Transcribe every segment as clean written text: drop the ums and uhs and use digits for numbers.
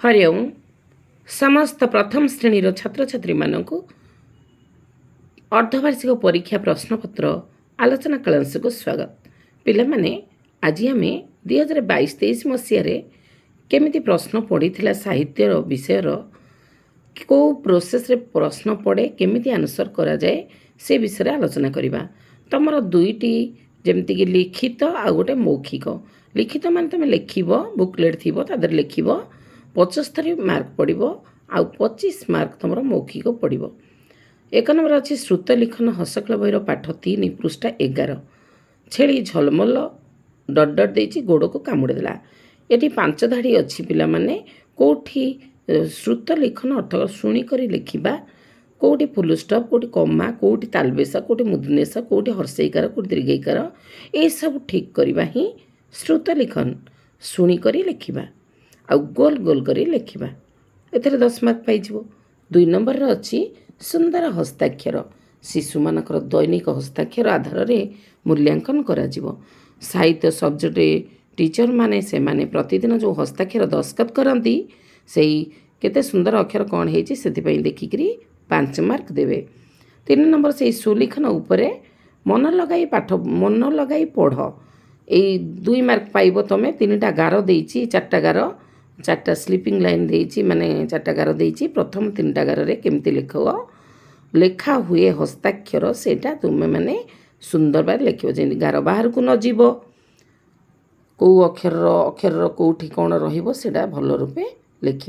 हरि ओम। समस्त प्रथम श्रेणी छात्र छात्री मानक अर्धवार्षिक परीक्षा प्रश्नपत्र आलोचना कलांश को स्वागत। पिला माने आज आम 2022-23 मसीह केमिति प्रश्न पड़ी साहित्य विषय कौ प्रोसेस रे प्रश्न पड़े केमिति आंसर करा जाए से विषय आलोचना करवा। तुमर दुईटी जमती लिखित आ गोटे मौखिक। लिखित मान तुम लिख बुकलेट थी तादर लिख 75 मार्क पड़ो आ 25 मार्क तुम मौखिक पड़ो। एक नंबर अच्छी श्रुत लिखन हसकल बहिर पाठ 3 पृष्ठा 11। छेली झलमल डट डट देती गोड़ को कामुड़ेदेला। ये 5 धाड़ी अच्छी पिला माने कौटी श्रुत लिखन अर्थ शुणिक लिखा कौटी फुल स्टप कौटी कमा कौटी तालबेसा कौटी मुदनेसा कौटी हर्षईकार कौटी दीर्घईकार ये सब ठीक करवा ही श्रुत लिखन शुणिक लिखा आ गोल गोल कर लिखा। एथे 10 मार्क पाइज। 2 नंबर अच्छी सुंदर हस्ताक्षर। शिशु मानकर दैनिक हस्ताक्षर आधार में मूल्यांकन करा जीवो। साहित्य सब्जेक्ट टीचर माने से माने प्रतिदिन जो हस्ताक्षर दस्खत करती से केते सुंदर अक्षर कौन है से देखिकी 5 मार्क देवे। 3 नंबर से सुलिखन उपरे मन लगाई पाठ मन लगाई पढ़ यही 2 मार्क पाइब। तुम 3टा गार देती 4टा गार 4टा स्लीपिंग लाइन देती माने 4टा गार देती। प्रथम 3टा गार रे केमती लेखा हुए हस्ताक्षर सेटा तुम मैंने सुंदर बार लिख जमी गार बाहर को न जीव कौ अक्षर कौटी कौन रहा भल रूपे लिख।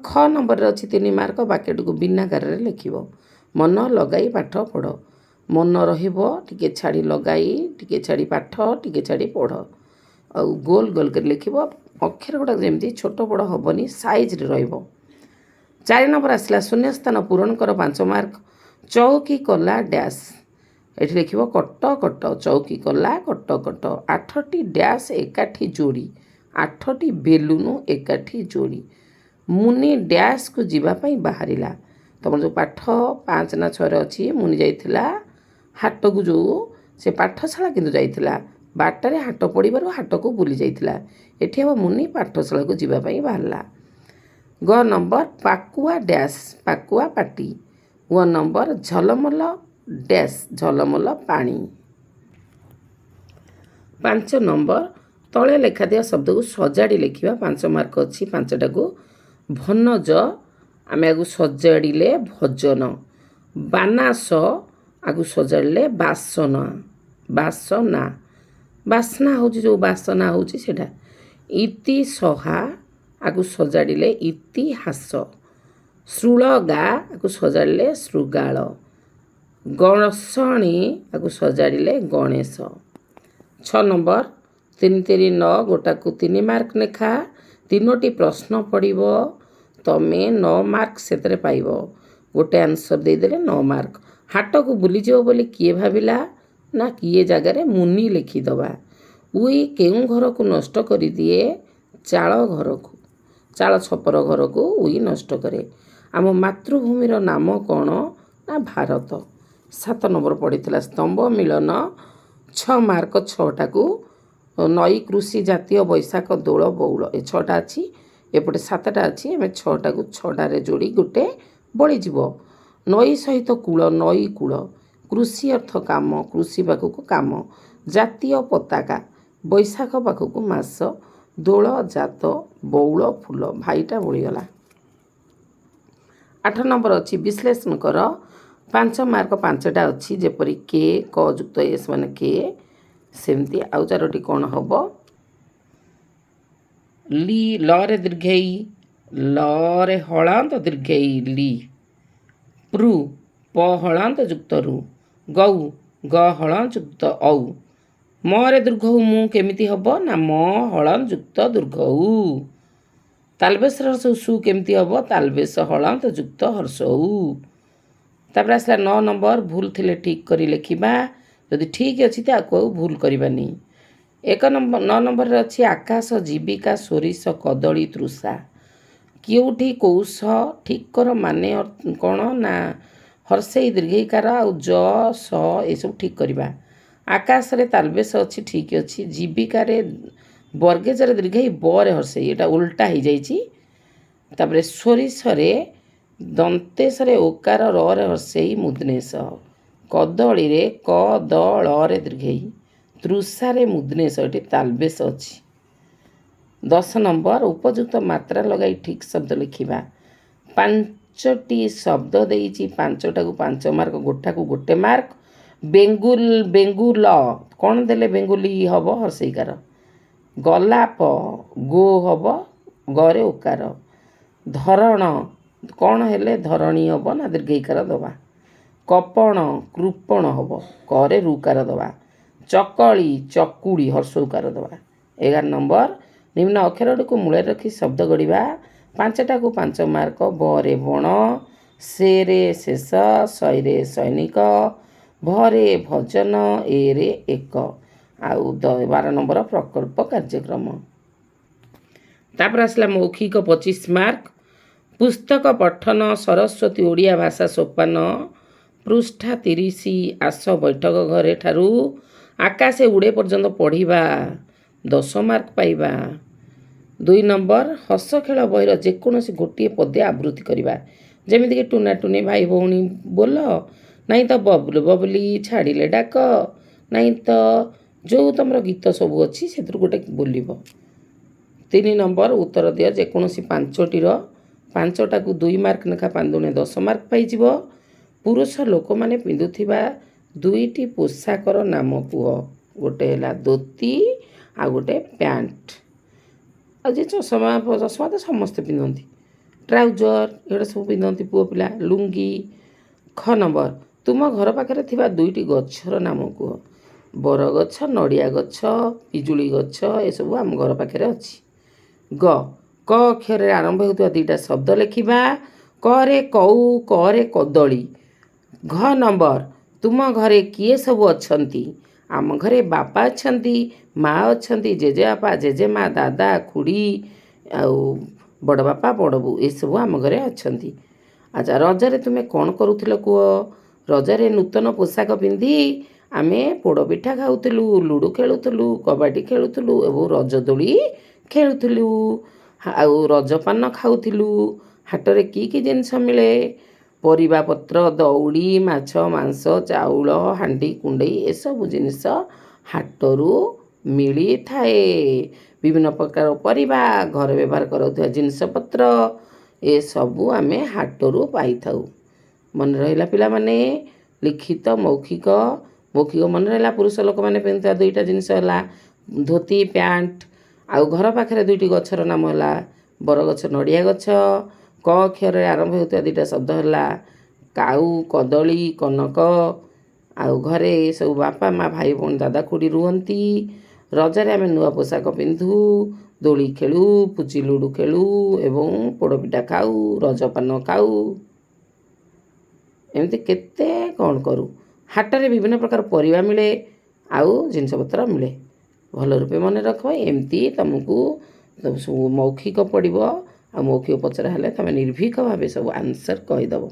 ख नंबर अच्छी 3 मार्क बाकेट को बिना गार लिख। मन लगाई पाठ पढ़ मन रे छाड़ी लगाई टिके छाड़ी पाठ टिके छाड़ी पढ़ आ गोल गोल कर लिख। अक्षर गुड़ा जमी छोट बड़ हेनी साइज रे। 4 नंबर आसला शून्य स्थान पूरण कर 5 मार्क। चौकी कला डैश ये लिख कट कट चौकी कला कट कट 8टी डैश एकाठी जोड़ी 8टी बेलून एकाठी जोड़ी मुनि डैश को जीवाई बाहर। तुम जो पाठ 5 ना 6 अच्छी मुनि जाइला हाट को जो से पाठशाला किंतु जाइला बाटर हाट पड़ू हाट को बुली जाइला। एठी हम मुनि पाठशाला को जीवाई बाहरला। ग नंबर पाकुआ डैश पाकुआ पाटी। 1 नंबर झलमल डैश झलमल पानी। 5 नंबर तले लेखा दिया शब्द को सजाड़ी लिखा 5 मार्क अच्छी। 5टा को भनज आम आगु सजाड़े भजन बानास आगु सजाड़े बासना बासना बासना हूँ जो बासना हूँ सेटा इति सहा आगु सजाड़े इतिहास श्रुलगा आगु सजाड़े श्रुगाल गणसणी आगु सजाड़े गणेश। 6 नंबर 3 3 9 गोटा को 3 मार्क लेखा 3टी प्रश्न पड़ो तमें 9 मार्क से पाइब। गोटे आंसर देदेले 9 मार्क। हाट को बुलीज बोली किए भाविला ना किए जगार मुनि लिखिदबा। उई केउं घर को नष्ट कर दिए चाल घर को चाल छपर घर को उई नष्ट करे। आम मातृभूमिर नाम कौन ना भारत। 7 नंबर पड़ा स्तंभ मिलन 6 मार्क। 6टा को नई कृषि जातीय बैशाख दोल बौल ए 6टा अच्छी एपटे 7टा अच्छी आम 6टा को 6टारे जोड़ी गोटे बड़ीज। नई सहित कूल नई कूल कृषि अर्थ काम कृषि पाखक काम जातीय पताका बैशाख पाखक मास दोल जात बौल फूल भाईटा बोलीगला। 8 नंबर अच्छी विश्लेषण कर 5 मार्क 5टा अच्छी जेपरी के क युक्त एस मान के सेमती आउ 4टी कौन हम ली लरे दीर्घई लरे हलांत दीर्घई ली प्रु प हलांत युक्त रु गौ ग हलांत युक्त औ मरे दीर्घ मु केमिति हम ना म हलांत युक्त दीर्घ उ तालबेस हर्ष सु केमिति हम तालबेस हलांत युक्त हर्ष उ। तापर आसला 9 नंबर भूल थिले ठीक करी लिखिबा जदि ठीक अच्छी तो भूल करवानी। 1 नंबर 9 नंबर अच्छी आकाश जीविका सोरिष कदली तृषा केउठी कौश ठीक कर माने कौन ना हर्षई दीर्घईकार आ ज स ये सब ठीक करवा। आकाश रे तालबेस अच्छी ठीक अच्छी जीविकार बर्गेजर दीर्घई बर हर्षई एटा उल्टा हो जाइए ତାପରେ ସୋରିଷରେ ଦନ୍ତେଶରେ ଓକାର ରରେ ହର୍ଷେଇ ମୁଦ୍ନେଶ, କଦଳୀରେ କଦଳରେ ଦୀର୍ଘେଇ, ତୃଷାରେ ମୁଦ୍ନେଶ, ଏଠି ତାଲବେଶ ଅଛି। 10 ନମ୍ବର ଉପଯୁକ୍ତ ମାତ୍ରା ଲଗାଇ ଠିକ୍ ଶବ୍ଦ ଲେଖିବା। 5ଟି ଶବ୍ଦ ଦେଇଛି, 5ଟାକୁ 5 ମାର୍କ, ଗୋଟାକୁ 1 ମାର୍କ। ବେଙ୍ଗୁଲ କ'ଣ ଦେଲେ ବେଙ୍ଗୁଲି ହେବ ହର୍ଷେଇକାର। ଗୋଲାପ ଗୋ ହେବ ଗରେ ଓକାର। ଧରଣ କ'ଣ ହେଲେ ଧରଣୀ ହେବ ନା ଦୀର୍ଘଇକାର ଦେବା। କପଣ କୃପଣ ହେବ କରେ ରୁକାର ଦେବା। ଚକଳି ଚକୁଡ଼ି ହର୍ଷ ଉକାର ଦେବା। 11 ନମ୍ବର ନିମ୍ନ ଅକ୍ଷରଗୁଡ଼ିକୁ ମୂଳରେ ରଖି ଶବ୍ଦ ଗଢ଼ିବା। 5ଟାକୁ 5 ମାର୍କ। ବରେ ବଣ, ସେରେ ଶେଷ, ଶଇରେ ସୈନିକ, ଭରେ ଭଜନ, ଏରେ ଏକ। ଆଉ 12 ନମ୍ବର ପ୍ରକଳ୍ପ କାର୍ଯ୍ୟକ୍ରମ। ତାପରେ ଆସିଲା ମୌଖିକ 25 ମାର୍କ। ପୁସ୍ତକ ପଠନ ସରସ୍ୱତୀ ଓଡ଼ିଆ ଭାଷା ସୋପାନ, ପୃଷ୍ଠା 30। ଆସ ବୈଠକ ଘରେ ଠାରୁ ଆକାଶେ ଉଡ଼େ ପର୍ଯ୍ୟନ୍ତ ପଢ଼ିବା, 10 ମାର୍କ ପାଇବା। 2 ନମ୍ବର ହସ ଖେଳ ବହିର ଯେକୌଣସି ଗୋଟିଏ ପଦ୍ୟ ଆବୃତ୍ତି କରିବା, ଯେମିତିକି ଟୁନା ଟୁନି ଭାଇ ଭଉଣୀ ବୋଲ, ନାହିଁ ତ ବବୁଲୁ ବବୁଲି ଛାଡ଼ିଲେ ଡାକ, ନାହିଁ ତ ଯେଉଁ ତୁମର ଗୀତ ସବୁ ଅଛି ସେଥିରୁ ଗୋଟେ ବୋଲିବ। 3 ନମ୍ବର ଉତ୍ତର ଦିଅ ଯେକୌଣସି 5ଟିର 5ଟାକୁ 2 ମାର୍କ ଲେଖା, 5 ଦୁଣେ 10 ମାର୍କ ପାଇଯିବ। ପୁରୁଷ ଲୋକମାନେ ପିନ୍ଧୁଥିବା 2ଟି ପୋଷାକର ନାମ କୁହ। ଗୋଟେ ହେଲା ଧୋତି ଆଉ ଗୋଟେ ପ୍ୟାଣ୍ଟ। ଆଉ ଯେ ଚଷମା ତ ସମସ୍ତେ ପିନ୍ଧନ୍ତି। ଟ୍ରାଉଜର ଏଗୁଡ଼ା ସବୁ ପିନ୍ଧନ୍ତି ପୁଅ ପିଲା। ଲୁଙ୍ଗି। ଖ ନମ୍ବର ତୁମ ଘର ପାଖରେ ଥିବା 2ଟି ଗଛର ନାମ କୁହ। ବରଗଛ, ନଡ଼ିଆ ଗଛ, ପିଜୁଳି ଗଛ ଏସବୁ ଆମ ଘର ପାଖରେ ଅଛି। ଗ କ ଅକ୍ଷରରେ ଆରମ୍ଭ ହେଉଥିବା 2ଟା ଶବ୍ଦ ଲେଖିବା। କରେ କଉ, କରେ କଦଳୀ। ଘ ନମ୍ବର ତୁମ ଘରେ କିଏ ସବୁ ଅଛନ୍ତି। ଆମ ଘରେ ବାପା ଅଛନ୍ତି, ମା ଅଛନ୍ତି, ଜେଜେବାପା ଜେଜେମା, ଦାଦା ଖୁଡ଼ି ଆଉ ବଡ଼ ବାପା ବଡ଼ ବୋଉ ଏସବୁ ଆମ ଘରେ ଅଛନ୍ତି। ଆଚ୍ଛା ରଜରେ ତୁମେ କ'ଣ କରୁଥିଲ କୁହ। ରଜରେ ନୂତନ ପୋଷାକ ପିନ୍ଧି ଆମେ ପୋଡ଼ପିଠା ଖାଉଥିଲୁ, ଲୁଡ଼ୁ ଖେଳୁଥିଲୁ, କବାଡ଼ି ଖେଳୁଥିଲୁ ଏବଂ ରଜ ଦୋଳି ଖେଳୁଥିଲୁ। ଆଉ ରଜପାନ ଖାଉଥିଲୁ। ହାଟରେ କି ଜିନିଷ ମିଳେ। ପରିବାପତ୍ର, ଦଉଡ଼ି, ମାଛ ମାଂସ, ଚାଉଳ, ହାଣ୍ଡି କୁଣ୍ଡେଇ ଏସବୁ ଜିନିଷ ହାଟରୁ ମିଳିଥାଏ। ବିଭିନ୍ନ ପ୍ରକାର ପରିବା, ଘରେ ବ୍ୟବହାର କରାଯାଉଥିବା ଜିନିଷପତ୍ର ଏସବୁ ଆମେ ହାଟରୁ ପାଇଥାଉ। ମନେ ରହିଲା ପିଲାମାନେ। ଲିଖିତ ମୌଖିକ ମନେ ରହିଲା ପୁରୁଷ ଲୋକମାନେ ପିନ୍ଧୁଥିବା 2ଟା ଜିନିଷ ହେଲା ଧୋତି ପ୍ୟାଣ୍ଟ। ଆଉ ଘର ପାଖରେ 2ଟି ଗଛର ନାମ ହେଲା ବରଗଛ, ନଡ଼ିଆ ଗଛ। କ ଅକ୍ଷରରେ ଆରମ୍ଭ ହେଉଥିବା 2ଟା ଶବ୍ଦ ହେଲା କାଉ, କଦଳୀ, କନକ। ଆଉ ଘରେ ସବୁ ବାପା ମା ଭାଇ ଭଉଣୀ ଦାଦା ଖୁଡ଼ି ରୁହନ୍ତି। ରଜରେ ଆମେ ନୂଆ ପୋଷାକ ପିନ୍ଧୁ, ଦୋଳି ଖେଳୁ, ପୁଚି ଲୁଡ଼ୁ ଖେଳୁ ଏବଂ ପୋଡ଼ପିଠା ଖାଉ, ରଜପାନ ଖାଉ। ଏମିତି କେତେ କ'ଣ କରୁ। ହାଟରେ ବିଭିନ୍ନ ପ୍ରକାର ପରିବା ମିଳେ ଆଉ ଜିନିଷପତ୍ର ମିଳେ। ଭଲ ରୂପେ ମନେ ରଖ। ଏମିତି ତୁମକୁ ସବୁ ମୌଖିକ ପଡ଼ିବ ଆଉ ମୌଖିକ ପଚରା ହେଲେ ତୁମେ ନିର୍ଭୀକ ଭାବେ ସବୁ ଆନ୍ସର୍ କହିଦେବ।